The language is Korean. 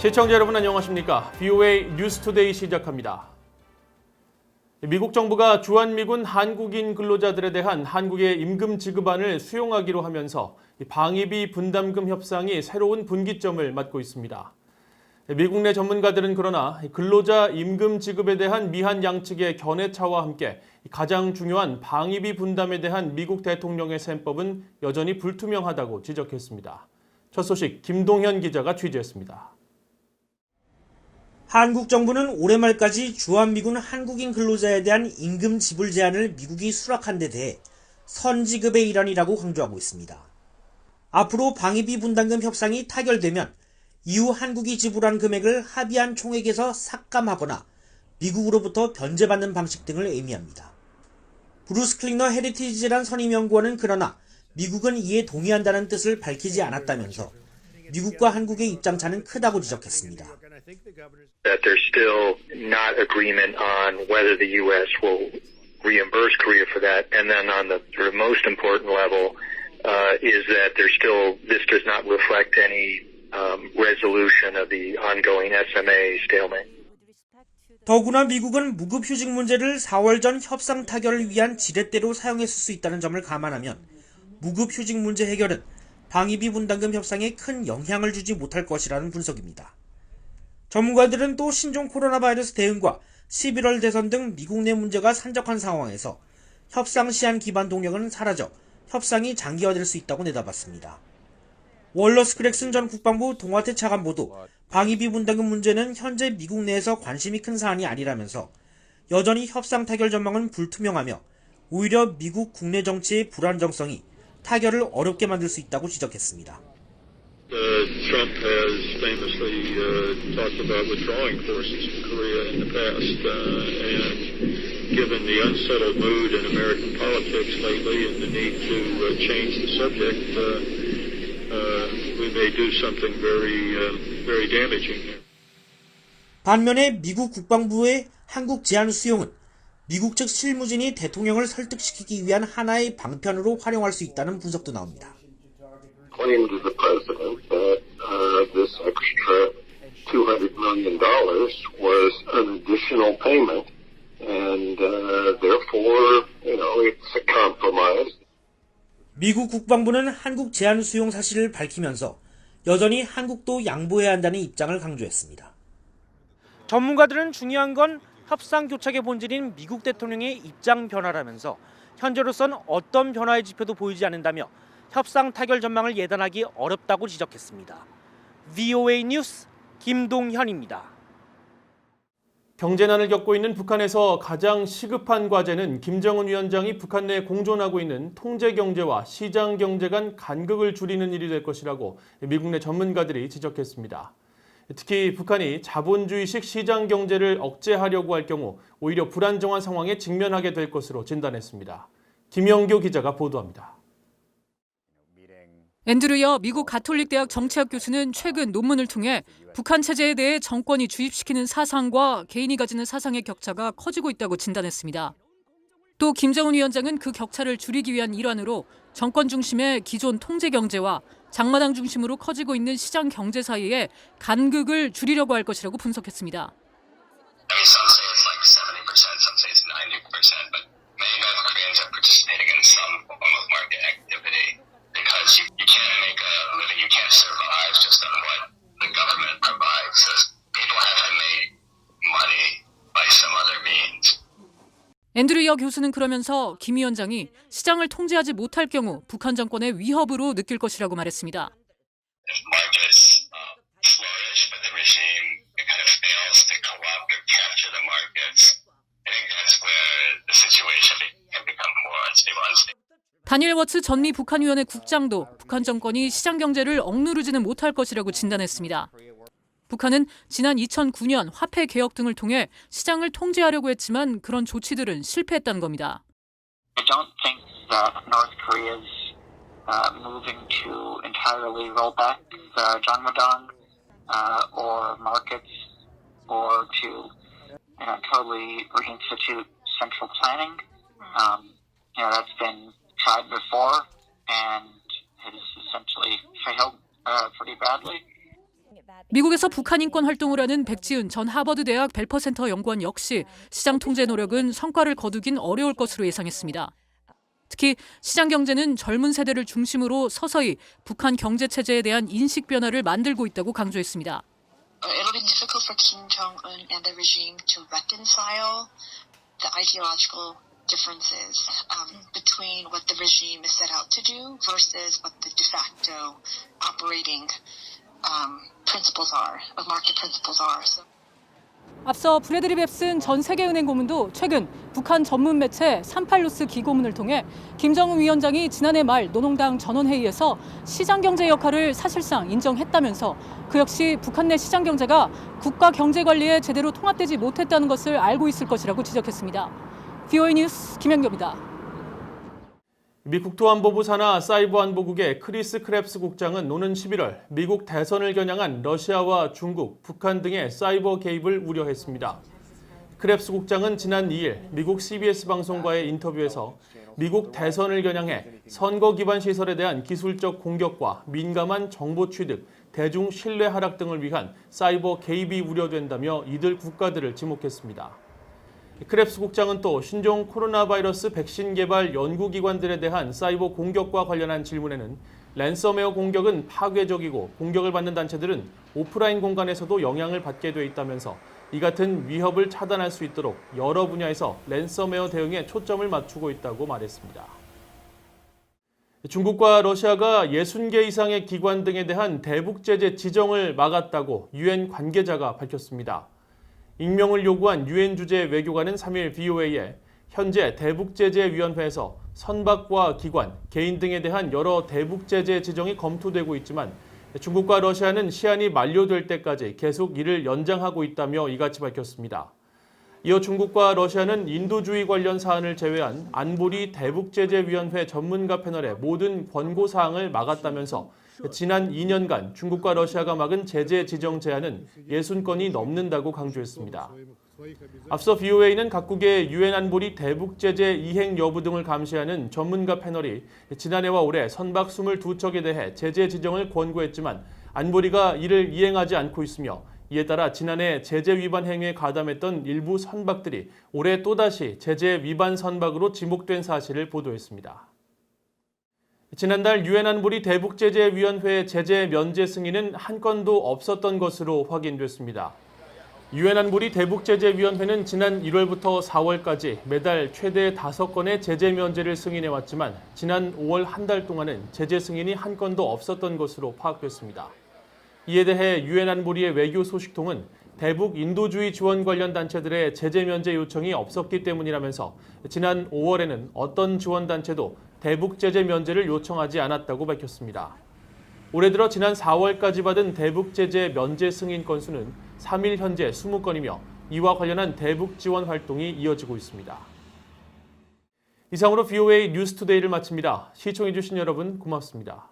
시청자 여러분 안녕하십니까? VOA 뉴스투데이 시작합니다. 미국 정부가 주한미군 한국인 근로자들에 대한 한국의 임금 지급안을 수용하기로 하면서 방위비 분담금 협상이 새로운 분기점을 맞고 있습니다. 미국 내 전문가들은 그러나 근로자 임금 지급에 대한 미한 양측의 견해차와 함께 가장 중요한 방위비 분담에 대한 미국 대통령의 셈법은 여전히 불투명하다고 지적했습니다. 첫 소식 김동현 기자가 취재했습니다. 한국 정부는 올해 말까지 주한미군 한국인 근로자에 대한 임금 지불 제한을 미국이 수락한 데 대해 선지급의 일환이라고 강조하고 있습니다. 앞으로 방위비 분담금 협상이 타결되면 이후 한국이 지불한 금액을 합의한 총액에서 삭감하거나 미국으로부터 변제받는 방식 등을 의미합니다. 브루스 클리너 헤리티지 재단 선임연구원은 그러나 미국은 이에 동의한다는 뜻을 밝히지 않았다면서 미국과 한국의 입장차는 크다고 지적했습니다. That there's still not agreement on whether the U.S. will reimburse Korea for that, and then on the most important level is that this does not reflect any resolution of the ongoing SMA stalemate. 더구나 미국은 무급휴직 문제를 4월 전 협상 타결을 위한 지렛대로 사용했을 수 있다는 점을 감안하면 무급휴직 문제 해결은 방위비 분담금 협상에 큰 영향을 주지 못할 것이라는 분석입니다. 전문가들은 또 신종 코로나 바이러스 대응과 11월 대선 등 미국 내 문제가 산적한 상황에서 협상 시한 기반 동력은 사라져 협상이 장기화될 수 있다고 내다봤습니다. 월러스 그렉슨 전 국방부 동아태 차관보도 방위비 분담금 문제는 현재 미국 내에서 관심이 큰 사안이 아니라면서 여전히 협상 타결 전망은 불투명하며 오히려 미국 국내 정치의 불안정성이 타결을 어렵게 만들 수 있다고 지적했습니다. Trump has famously talked about withdrawing forces from Korea in the past, and given the unsettled mood in American politics lately and the need to change the subject, we may do something very damaging here. 반면에 미국 국방부의 한국 제안 수용은 미국 측 실무진이 대통령을 설득시키기 위한 하나의 방편으로 활용할 수 있다는 분석도 나옵니다. Claimed to the president that this extra $200 million was an additional payment, and therefore, it's a compromise. 미국 국방부는 한국 제안 수용 사실을 밝히면서 여전히 한국도 양보해야 한다는 입장을 강조했습니다. 전문가들은 중요한 건 협상 교착의 본질인 미국 대통령의 입장 변화라면서 현재로선 어떤 변화의 지표도 보이지 않는다며 협상 타결 전망을 예단하기 어렵다고 지적했습니다. VOA 뉴스 김동현입니다. 경제난을 겪고 있는 북한에서 가장 시급한 과제는 김정은 위원장이 북한 내에 공존하고 있는 통제경제와 시장경제 간 간극을 줄이는 일이 될 것이라고 미국 내 전문가들이 지적했습니다. 특히 북한이 자본주의식 시장경제를 억제하려고 할 경우 오히려 불안정한 상황에 직면하게 될 것으로 진단했습니다. 김영교 기자가 보도합니다. 앤드류 여 미국 가톨릭대학 정치학 교수는 최근 논문을 통해 북한 체제에 대해 정권이 주입시키는 사상과 개인이 가지는 사상의 격차가 커지고 있다고 진단했습니다. 또 김정은 위원장은 그 격차를 줄이기 위한 일환으로 정권 중심의 기존 통제 경제와 장마당 중심으로 커지고 있는 시장 경제 사이에 간극을 줄이려고 할 것이라고 분석했습니다. 앤드류 여 교수는 그러면서 김 위원장이 시장을 통제하지 못할 경우 북한 정권의 위협으로 느낄 것이라고 말했습니다. 다니엘 워츠 전미 북한위원회 국장도 북한 정권이 시장 경제를 억누르지는 못할 것이라고 진단했습니다. 북한은 지난 2009년 화폐 개혁 등을 통해 시장을 통제하려고 했지만 그런 조치들은 실패했다는 겁니다. I don't think that North Korea's moving to entirely roll back the Jangmadang or markets or to totally reinstitute central planning. That's been tried before and has essentially failed pretty badly. 미국에서 북한 인권 활동을 하는 백지은 전 하버드 대학 벨퍼센터 연구원 역시 시장 통제 노력은 성과를 거두긴 어려울 것으로 예상했습니다. 특히 시장 경제는 젊은 세대를 중심으로 서서히 북한 경제 체제에 대한 인식 변화를 만들고 있다고 강조했습니다. It'll be difficult for Kim Jong-un and the regime to reconcile the ideological differences between what the regime is set out to do versus what the de facto operating principles are, of market principles are. So. 앞서 브래드리 뱁슨 전 세계은행 고문도 최근 북한 전문 매체 38뉴스 기고문을 통해 김정은 위원장이 지난해 말 노농당 전원회의에서 시장 경제 역할을 사실상 인정했다면서 그 역시 북한 내 시장 경제가 국가 경제 관리에 제대로 통합되지 못했다는 것을 알고 있을 것이라고 지적했습니다. VOA 뉴스 김현경입니다. 미 국토안보부 산하 사이버안보국의 크리스 크랩스 국장은 오는 11월 미국 대선을 겨냥한 러시아와 중국, 북한 등의 사이버 개입을 우려했습니다. 크랩스 국장은 지난 2일 미국 CBS 방송과의 인터뷰에서 미국 대선을 겨냥해 선거 기반 시설에 대한 기술적 공격과 민감한 정보 취득, 대중 신뢰 하락 등을 위한 사이버 개입이 우려된다며 이들 국가들을 지목했습니다. 크랩스 국장은 또 신종 코로나 바이러스 백신 개발 연구기관들에 대한 사이버 공격과 관련한 질문에는 랜섬웨어 공격은 파괴적이고 공격을 받는 단체들은 오프라인 공간에서도 영향을 받게 돼 있다면서 이 같은 위협을 차단할 수 있도록 여러 분야에서 랜섬웨어 대응에 초점을 맞추고 있다고 말했습니다. 중국과 러시아가 60개 이상의 기관 등에 대한 대북 제재 지정을 막았다고 유엔 관계자가 밝혔습니다. 익명을 요구한 유엔 주재 외교관은 3일 VOA에 현재 대북제재위원회에서 선박과 기관, 개인 등에 대한 여러 대북제재 지정이 검토되고 있지만 중국과 러시아는 시한이 만료될 때까지 계속 이를 연장하고 있다며 이같이 밝혔습니다. 이어 중국과 러시아는 인도주의 관련 사안을 제외한 안보리 대북제재위원회 전문가 패널의 모든 권고사항을 막았다면서 지난 2년간 중국과 러시아가 막은 제재 지정 제한은 60건이 넘는다고 강조했습니다. 앞서 VOA는 각국의 유엔 안보리 대북 제재 이행 여부 등을 감시하는 전문가 패널이 지난해와 올해 선박 22척에 대해 제재 지정을 권고했지만 안보리가 이를 이행하지 않고 있으며 이에 따라 지난해 제재 위반 행위에 가담했던 일부 선박들이 올해 또다시 제재 위반 선박으로 지목된 사실을 보도했습니다. 지난달 유엔 안보리 대북제재위원회 제재 면제 승인은 한 건도 없었던 것으로 확인됐습니다. 유엔 안보리 대북제재위원회는 지난 1월부터 4월까지 매달 최대 5건의 제재 면제를 승인해왔지만 지난 5월 한 달 동안은 제재 승인이 한 건도 없었던 것으로 파악됐습니다. 이에 대해 유엔 안보리의 외교 소식통은 대북 인도주의 지원 관련 단체들의 제재 면제 요청이 없었기 때문이라면서 지난 5월에는 어떤 지원 단체도 대북 제재 면제를 요청하지 않았다고 밝혔습니다. 올해 들어 지난 4월까지 받은 대북 제재 면제 승인 건수는 3일 현재 20건이며 이와 관련한 대북 지원 활동이 이어지고 있습니다. 이상으로 VOA 뉴스투데이를 마칩니다. 시청해주신 여러분 고맙습니다.